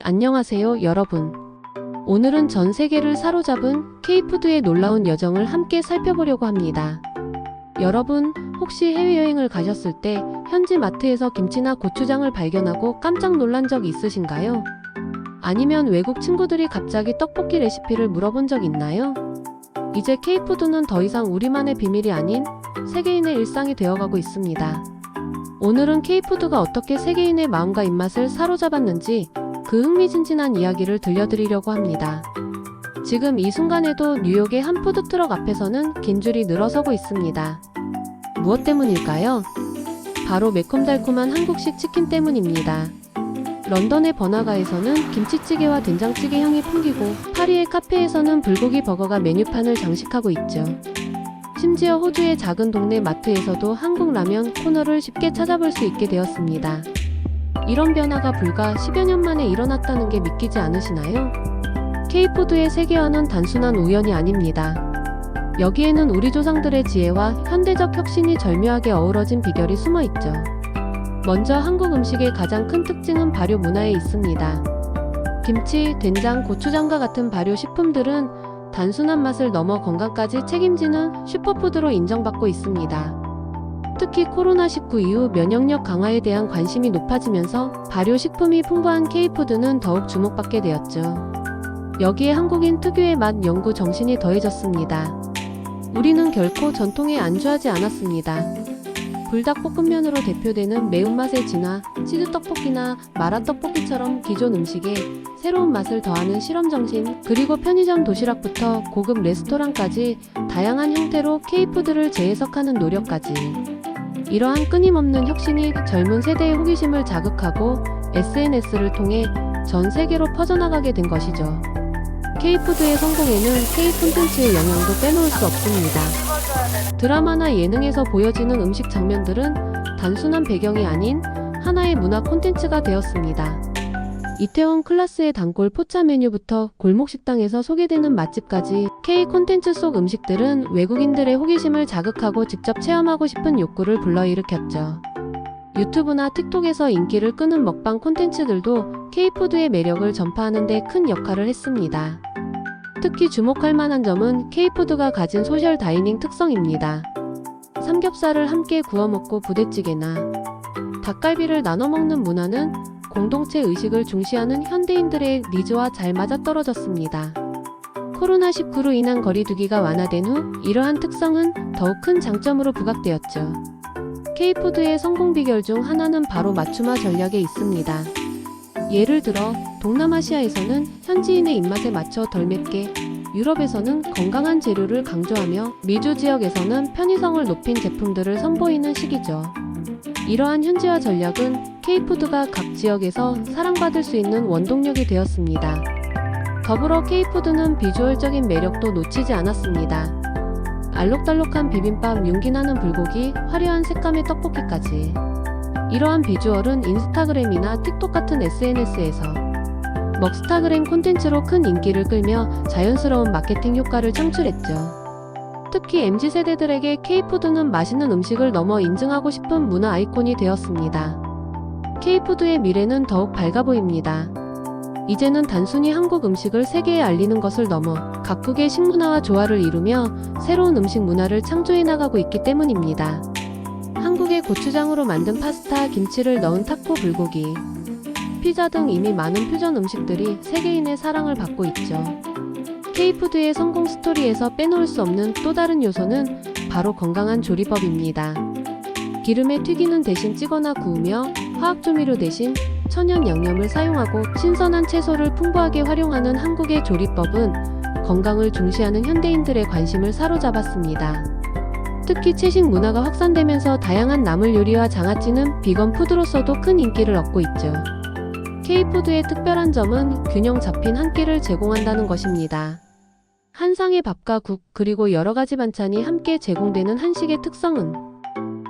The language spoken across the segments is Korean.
안녕하세요, 여러분. 오늘은 전 세계를 사로잡은 K푸드의 놀라운 여정을 함께 살펴보려고 합니다. 여러분, 혹시 해외여행을 가셨을 때 현지 마트에서 김치나 고추장을 발견하고 깜짝 놀란 적 있으신가요? 아니면 외국 친구들이 갑자기 떡볶이 레시피를 물어본 적 있나요? 이제 K푸드는 더 이상 우리만의 비밀이 아닌 세계인의 일상이 되어가고 있습니다. 오늘은 K푸드가 어떻게 세계인의 마음과 입맛을 사로잡았는지 그 흥미진진한 이야기를 들려드리려고 합니다. 지금 이 순간에도 뉴욕의 한 푸드트럭 앞에서는 긴 줄이 늘어서고 있습니다. 무엇 때문일까요? 바로 매콤달콤한 한국식 치킨 때문입니다. 런던의 번화가에서는 김치찌개와 된장찌개 향이 풍기고 파리의 카페에서는 불고기 버거가 메뉴판을 장식하고 있죠. 심지어 호주의 작은 동네 마트에서도 한국 라면 코너를 쉽게 찾아볼 수 있게 되었습니다. 이런 변화가 불과 10여 년 만에 일어났다는 게 믿기지 않으시나요? K푸드의 세계화는 단순한 우연이 아닙니다. 여기에는 우리 조상들의 지혜와 현대적 혁신이 절묘하게 어우러진 비결이 숨어 있죠. 먼저 한국 음식의 가장 큰 특징은 발효 문화에 있습니다. 김치, 된장, 고추장과 같은 발효 식품들은 단순한 맛을 넘어 건강까지 책임지는 슈퍼푸드로 인정받고 있습니다. 특히 코로나19 이후 면역력 강화에 대한 관심이 높아지면서 발효식품이 풍부한 K푸드는 더욱 주목받게 되었죠. 여기에 한국인 특유의 맛 연구 정신이 더해졌습니다. 우리는 결코 전통에 안주하지 않았습니다. 불닭볶음면으로 대표되는 매운맛의 진화, 치즈떡볶이나 마라떡볶이처럼 기존 음식에 새로운 맛을 더하는 실험정신, 그리고 편의점 도시락부터 고급 레스토랑까지 다양한 형태로 K푸드를 재해석하는 노력까지. 이러한 끊임없는 혁신이 젊은 세대의 호기심을 자극하고 SNS를 통해 전 세계로 퍼져나가게 된 것이죠. K푸드의 성공에는 K콘텐츠의 영향도 빼놓을 수 없습니다. 드라마나 예능에서 보여지는 음식 장면들은 단순한 배경이 아닌 하나의 문화 콘텐츠가 되었습니다. 이태원 클라스의 단골 포차 메뉴부터 골목식당에서 소개되는 맛집까지 K 콘텐츠 속 음식들은 외국인들의 호기심을 자극하고 직접 체험하고 싶은 욕구를 불러일으켰죠. 유튜브나 틱톡에서 인기를 끄는 먹방 콘텐츠들도 K푸드의 매력을 전파하는 데 큰 역할을 했습니다. 특히 주목할 만한 점은 K푸드가 가진 소셜 다이닝 특성입니다. 삼겹살을 함께 구워 먹고 부대찌개나 닭갈비를 나눠 먹는 문화는 공동체 의식을 중시하는 현대인들의 니즈와 잘 맞아떨어졌습니다. 코로나19로 인한 거리두기가 완화된 후 이러한 특성은 더욱 큰 장점으로 부각되었죠. K푸드의 성공 비결 중 하나는 바로 맞춤화 전략에 있습니다. 예를 들어 동남아시아에서는 현지인의 입맛에 맞춰 덜 맵게, 유럽에서는 건강한 재료를 강조하며 미주 지역에서는 편의성을 높인 제품들을 선보이는 시기죠. 이러한 현지화 전략은 K푸드가 각 지역에서 사랑받을 수 있는 원동력이 되었습니다. 더불어 K푸드는 비주얼적인 매력도 놓치지 않았습니다. 알록달록한 비빔밥, 윤기나는 불고기, 화려한 색감의 떡볶이까지. 이러한 비주얼은 인스타그램이나 틱톡 같은 SNS에서 먹스타그램 콘텐츠로 큰 인기를 끌며 자연스러운 마케팅 효과를 창출했죠. 특히 MZ세대들에게 K푸드는 맛있는 음식을 넘어 인증하고 싶은 문화 아이콘이 되었습니다. K푸드의 미래는 더욱 밝아 보입니다. 이제는 단순히 한국 음식을 세계에 알리는 것을 넘어 각국의 식문화와 조화를 이루며 새로운 음식 문화를 창조해 나가고 있기 때문입니다. 한국의 고추장으로 만든 파스타, 김치를 넣은 타코, 불고기, 피자 등 이미 많은 퓨전 음식들이 세계인의 사랑을 받고 있죠. K푸드의 성공 스토리에서 빼놓을 수 없는 또 다른 요소는 바로 건강한 조리법입니다. 기름에 튀기는 대신 찌거나 구우며 화학조미료 대신 천연 양념을 사용하고 신선한 채소를 풍부하게 활용하는 한국의 조리법은 건강을 중시하는 현대인들의 관심을 사로잡았습니다. 특히 채식 문화가 확산되면서 다양한 나물 요리와 장아찌는 비건 푸드로서도 큰 인기를 얻고 있죠. K푸드의 특별한 점은 균형 잡힌 한 끼를 제공한다는 것입니다. 한 상의 밥과 국, 그리고 여러 가지 반찬이 함께 제공되는 한식의 특성은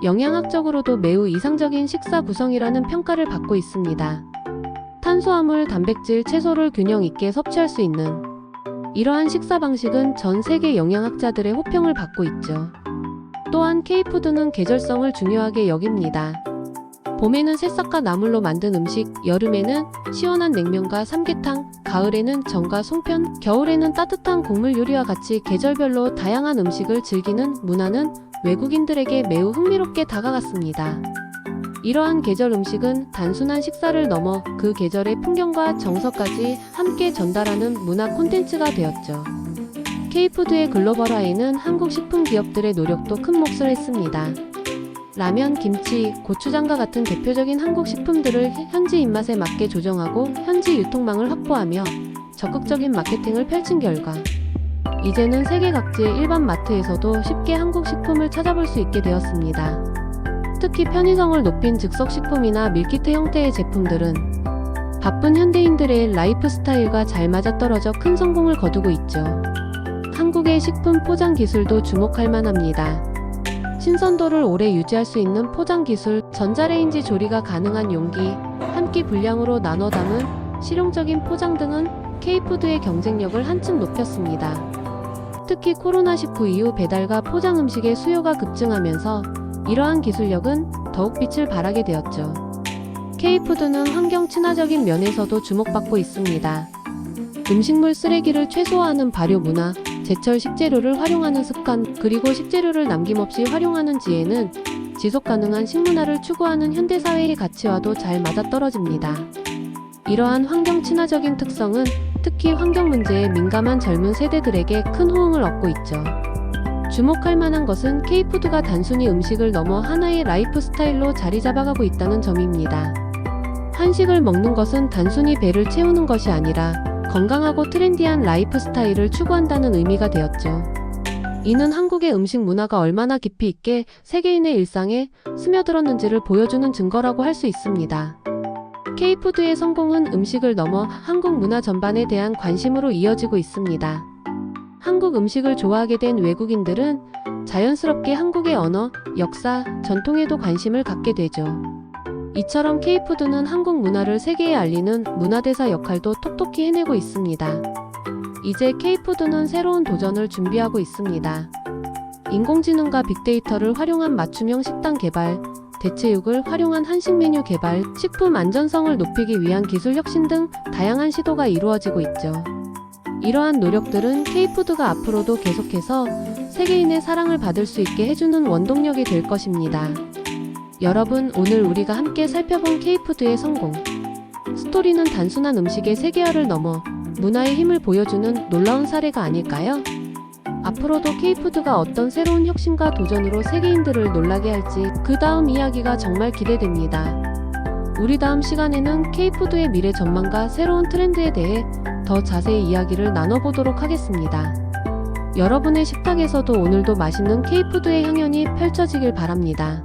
영양학적으로도 매우 이상적인 식사 구성이라는 평가를 받고 있습니다. 탄수화물, 단백질, 채소를 균형 있게 섭취할 수 있는 이러한 식사 방식은 전 세계 영양학자들의 호평을 받고 있죠. 또한 K푸드는 계절성을 중요하게 여깁니다. 봄에는 새싹과 나물로 만든 음식, 여름에는 시원한 냉면과 삼계탕, 가을에는 전과 송편, 겨울에는 따뜻한 국물 요리와 같이 계절별로 다양한 음식을 즐기는 문화는 외국인들에게 매우 흥미롭게 다가갔습니다. 이러한 계절 음식은 단순한 식사를 넘어 그 계절의 풍경과 정서까지 함께 전달하는 문화 콘텐츠가 되었죠. K푸드의 글로벌화에는 한국 식품 기업들의 노력도 큰 몫을 했습니다. 라면, 김치, 고추장과 같은 대표적인 한국 식품들을 현지 입맛에 맞게 조정하고 현지 유통망을 확보하며 적극적인 마케팅을 펼친 결과 이제는 세계 각지의 일반 마트에서도 쉽게 한국 식품을 찾아볼 수 있게 되었습니다. 특히 편의성을 높인 즉석식품이나 밀키트 형태의 제품들은 바쁜 현대인들의 라이프 스타일과 잘 맞아떨어져 큰 성공을 거두고 있죠. 한국의 식품 포장 기술도 주목할 만합니다. 신선도를 오래 유지할 수 있는 포장 기술, 전자레인지 조리가 가능한 용기, 한 끼 분량으로 나눠 담은 실용적인 포장 등은 K푸드의 경쟁력을 한층 높였습니다. 특히 코로나19 이후 배달과 포장 음식의 수요가 급증하면서 이러한 기술력은 더욱 빛을 발하게 되었죠. K푸드는 환경 친화적인 면에서도 주목받고 있습니다. 음식물 쓰레기를 최소화하는 발효 문화, 제철 식재료를 활용하는 습관, 그리고 식재료를 남김없이 활용하는 지혜는 지속가능한 식문화를 추구하는 현대사회의 가치와도 잘 맞아떨어집니다. 이러한 환경 친화적인 특성은 특히 환경 문제에 민감한 젊은 세대들에게 큰 호응을 얻고 있죠. 주목할 만한 것은 K푸드가 단순히 음식을 넘어 하나의 라이프 스타일로 자리 잡아가고 있다는 점입니다. 한식을 먹는 것은 단순히 배를 채우는 것이 아니라 건강하고 트렌디한 라이프 스타일을 추구한다는 의미가 되었죠. 이는 한국의 음식 문화가 얼마나 깊이 있게 세계인의 일상에 스며들었는지를 보여주는 증거라고 할 수 있습니다. K푸드의 성공은 음식을 넘어 한국 문화 전반에 대한 관심으로 이어지고 있습니다. 한국 음식을 좋아하게 된 외국인들은 자연스럽게 한국의 언어, 역사, 전통에도 관심을 갖게 되죠. 이처럼 K푸드는 한국 문화를 세계에 알리는 문화대사 역할도 톡톡히 해내고 있습니다. 이제 K푸드는 새로운 도전을 준비하고 있습니다. 인공지능과 빅데이터를 활용한 맞춤형 식단 개발, 대체육을 활용한 한식 메뉴 개발, 식품 안전성을 높이기 위한 기술 혁신 등 다양한 시도가 이루어지고 있죠. 이러한 노력들은 K푸드가 앞으로도 계속해서 세계인의 사랑을 받을 수 있게 해주는 원동력이 될 것입니다. 여러분, 오늘 우리가 함께 살펴본 K푸드의 성공 스토리는 단순한 음식의 세계화를 넘어 문화의 힘을 보여주는 놀라운 사례가 아닐까요? 앞으로도 K푸드가 어떤 새로운 혁신과 도전으로 세계인들을 놀라게 할지 그 다음 이야기가 정말 기대됩니다. 우리 다음 시간에는 K푸드의 미래 전망과 새로운 트렌드에 대해 더 자세히 이야기를 나눠보도록 하겠습니다. 여러분의 식탁에서도 오늘도 맛있는 K푸드의 향연이 펼쳐지길 바랍니다.